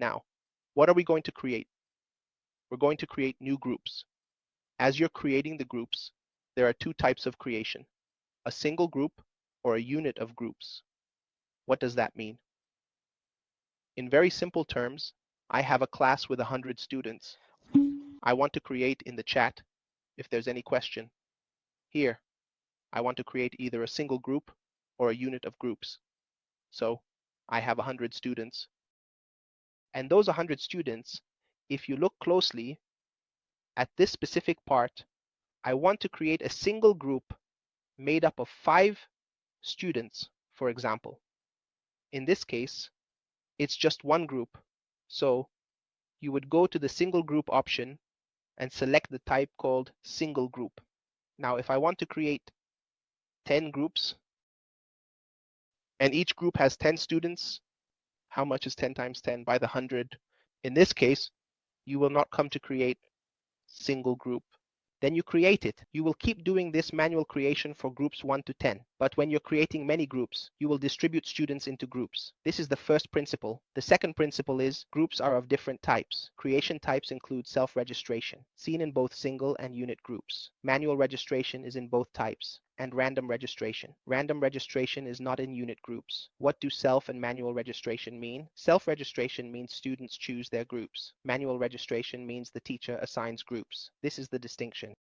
Now, what are we going to create? We're going to create new groups. As you're creating the groups, there are two types of creation, a single group or a unit of groups. What does that mean? In very simple terms, I have a class with 100 students. I want to create in the chat, if there's any question. Here, I want to create either a single group or a unit of groups. So I have 100 students. And those 100 students, if you look closely at this specific part, I want to create a single group made up of 5 students, for example. In this case, it's just one group. So you would go to the single group option and select the type called single group. Now, if I want to create 10 groups and each group has 10 students, how much is 10 times 10 by the 100? In this case, you will not come to create single group. Then you create it. You will keep doing this manual creation for groups 1 to 10. But when you're creating many groups, you will distribute students into groups. This is the first principle. The second principle is groups are of different types. Creation types include self-registration, seen in both single and unit groups. Manual registration is in both types, and random registration. Random registration is not in unit groups. What do self and manual registration mean? Self-registration means students choose their groups. Manual registration means the teacher assigns groups. This is the distinction.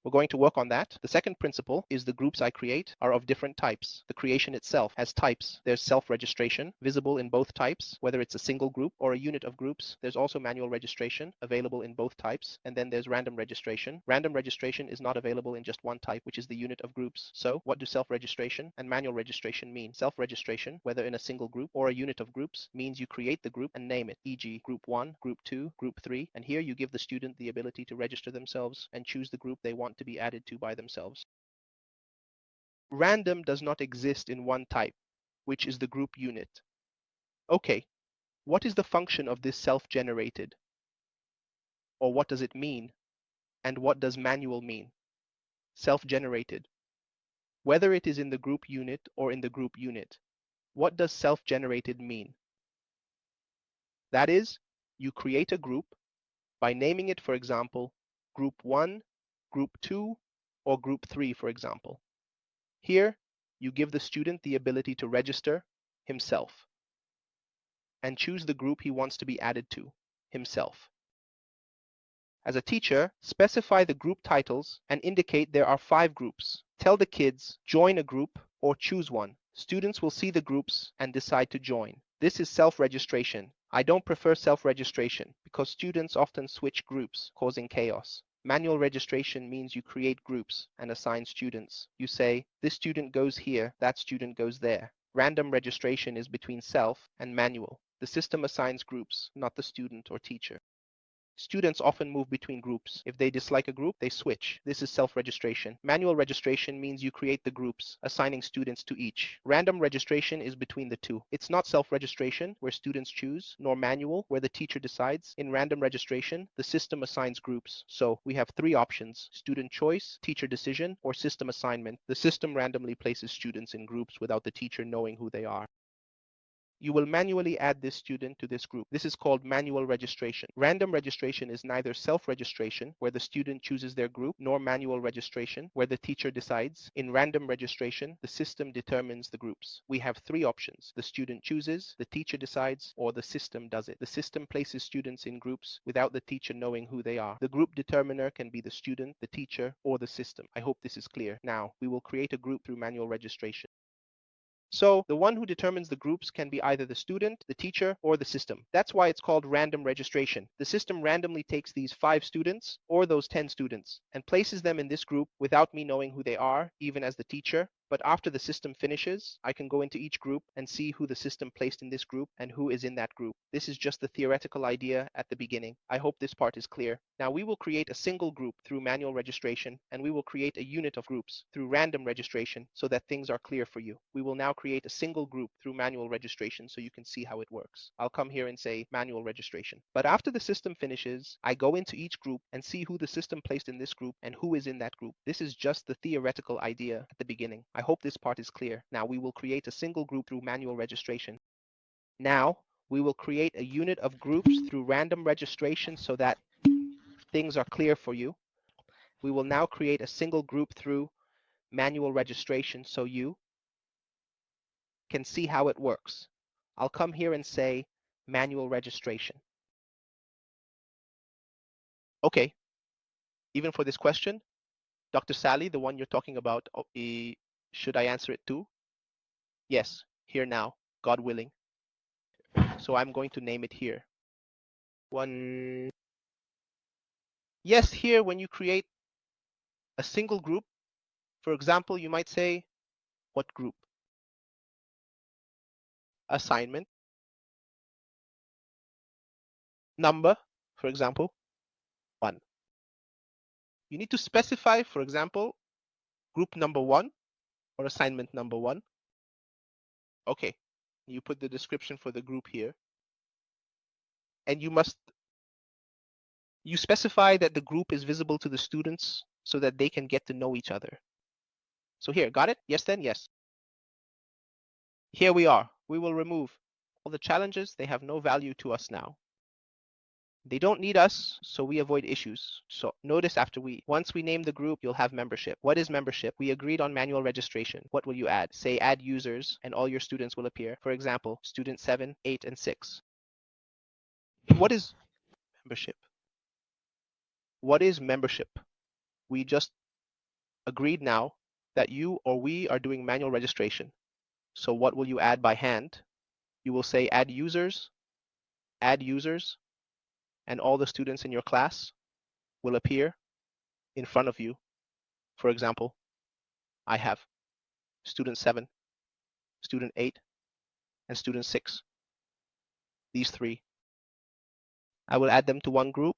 We're going to work on that. The second principle is the groups I create are of different types. The creation itself has types. There's self-registration, visible in both types, whether it's a single group or a unit of groups. There's also manual registration, available in both types. And then there's random registration. Random registration is not available in just one type, which is the unit of groups. So what do self-registration and manual registration mean? Self-registration, whether in a single group or a unit of groups, means you create the group and name it, e.g. group 1, group 2, group 3. And here you give the student the ability to register themselves and choose the group they want to be added to by themselves. Random does not exist in one type, which is the group unit. Okay, what is the function of this self-generated? Or what does it mean? And what does manual mean? Self-generated. Whether it is in the group unit or in the group unit, what does self-generated mean? That is, you create a group by naming it, for example, group 1, group 2, or group 3, for example. Here, you give the student the ability to register himself and choose the group he wants to be added to, himself. As a teacher, specify the group titles and indicate there are 5 groups. Tell the kids, join a group or choose one. Students will see the groups and decide to join. This is self-registration. I don't prefer self-registration because students often switch groups, causing chaos. Manual registration means you create groups and assign students. You say, this student goes here, that student goes there. Random registration is between self and manual. The system assigns groups, not the student or teacher. Students often move between groups. If they dislike a group, they switch. This is self-registration. Manual registration means you create the groups, assigning students to each. Random registration is between the two. It's not self-registration, where students choose, nor manual, where the teacher decides. In random registration, the system assigns groups. So we have 3 options: student choice, teacher decision, or system assignment. The system randomly places students in groups without the teacher knowing who they are. You will manually add this student to this group. This is called manual registration. Random registration is neither self-registration, where the student chooses their group, nor manual registration, where the teacher decides. In random registration, the system determines the groups. We have 3 options: the student chooses, the teacher decides, or the system does it. The system places students in groups without the teacher knowing who they are. The group determiner can be the student, the teacher, or the system. I hope this is clear. Now, we will create a group through manual registration. So the one who determines the groups can be either the student, the teacher, or the system. That's why it's called random registration. The system randomly takes these 5 students or those 10 students and places them in this group without me knowing who they are, even as the teacher. But after the system finishes, I can go into each group and see who the system placed in this group and who is in that group. This is just the theoretical idea at the beginning. I hope this part is clear. Now we will create a single group through manual registration, and we will create a unit of groups through random registration so that things are clear for you. We will now create a single group through manual registration so you can see how it works. I'll come here and say manual registration. But after the system finishes, I go into each group and see who the system placed in this group and who is in that group. This is just the theoretical idea at the beginning. I hope this part is clear. Now we will create a single group through manual registration. Now, We will create a unit of groups through random registration so that things are clear for you. We will now create a single group through manual registration so you can see how it works. I'll come here and say manual registration. Okay, even for this question, Dr. Sally, the one you're talking about, should I answer it too? Yes, here now, God willing. So I'm going to name it here. One. Yes, here when you create a single group, for example, you might say, what group? Assignment. Number, for example, 1. You need to specify, for example, group number 1 or assignment number 1. Okay, you put the description for the group here. And you specify that the group is visible to the students so that they can get to know each other. So here, got it? Yes then? Yes. Here we are. We will remove all the challenges. They have no value to us now. They don't need us, so we avoid issues. So notice once we name the group, you'll have membership. What is membership? We agreed on manual registration. What will you add? Say add users and all your students will appear. For example, student 7, 8, and 6. What is membership? What is membership? We just agreed now that you or we are doing manual registration. So what will you add by hand? You will say add users, and all the students in your class will appear in front of you. For example, I have student 7, student 8, and student 6. These 3. I will add them to one group.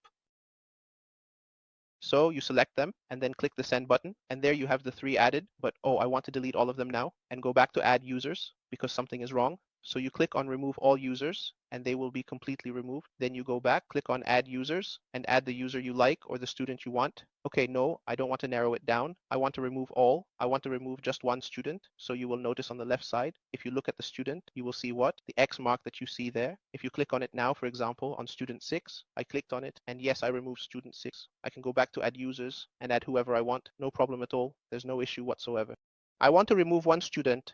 So you select them and then click the send button, and there you have the 3 added, but I want to delete all of them now and go back to add users because something is wrong. So you click on remove all users and they will be completely removed. Then you go back, click on add users and add the user you like or the student you want. Okay, no, I don't want to narrow it down. I want to remove all. I want to remove just one student. So you will notice on the left side, if you look at the student, you will see what? The X mark that you see there. If you click on it now, for example, on student 6, I clicked on it and yes, I removed student 6. I can go back to add users and add whoever I want. No problem at all. There's no issue whatsoever. I want to remove one student.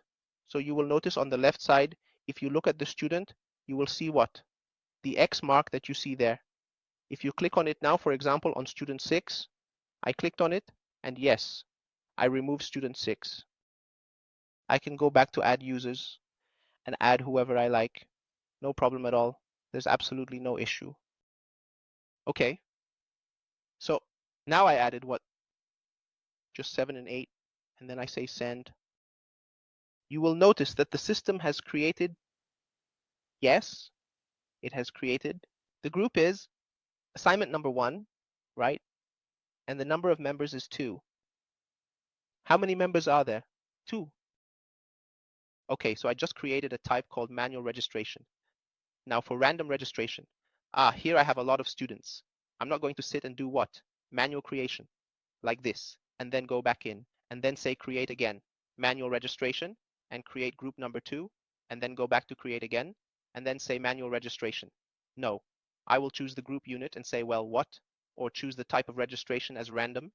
So you will notice on the left side, if you look at the student, you will see what? The X mark that you see there. If you click on it now, for example, on student 6, I clicked on it, and yes, I removed student 6. I can go back to add users and add whoever I like. No problem at all. There's absolutely no issue. Okay, so now I added what? Just 7 and 8, and then I say send. You will notice that the system has created, yes, it has created. The group is assignment number 1, right? And the number of members is 2. How many members are there? 2. Okay, so I just created a type called manual registration. Now for random registration, here I have a lot of students. I'm not going to sit and do what? Manual creation, like this, and then go back in, and then say create again, manual registration, and create group number 2, and then go back to create again, and then say manual registration. No, I will choose the group unit and say, well, what? Or choose the type of registration as random.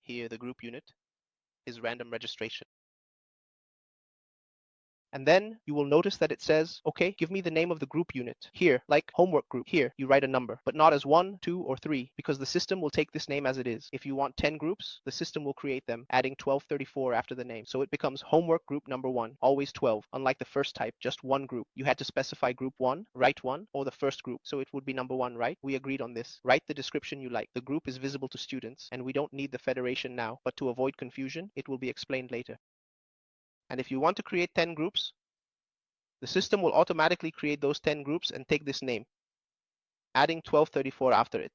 Here, the group unit is random registration. And then you will notice that it says, okay, give me the name of the group unit. Here, like homework group, here you write a number, but not as 1, 2, or 3, because the system will take this name as it is. If you want 10 groups, the system will create them, adding 1234 after the name. So it becomes homework group number 1, always 12. Unlike the first type, just one group. You had to specify group 1, write 1, or the first group. So it would be number 1, right? We agreed on this. Write the description you like. The group is visible to students, and we don't need the federation now, but to avoid confusion, it will be explained later. And if you want to create 10 groups, the system will automatically create those 10 groups and take this name, adding 1234 after it.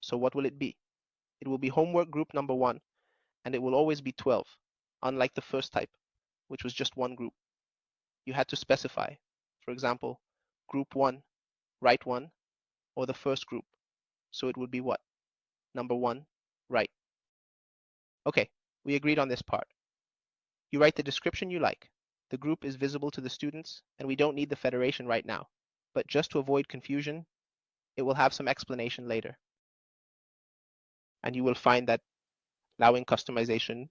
So what will it be? It will be homework group number 1, and it will always be 12, unlike the first type, which was just one group. You had to specify, for example, group 1, write 1, or the first group. So it would be what? Number 1, write. Okay, we agreed on this part. You write the description you like. The group is visible to the students, and we don't need the federation right now. but just to avoid confusion, it will have some explanation later. And you will find that allowing customization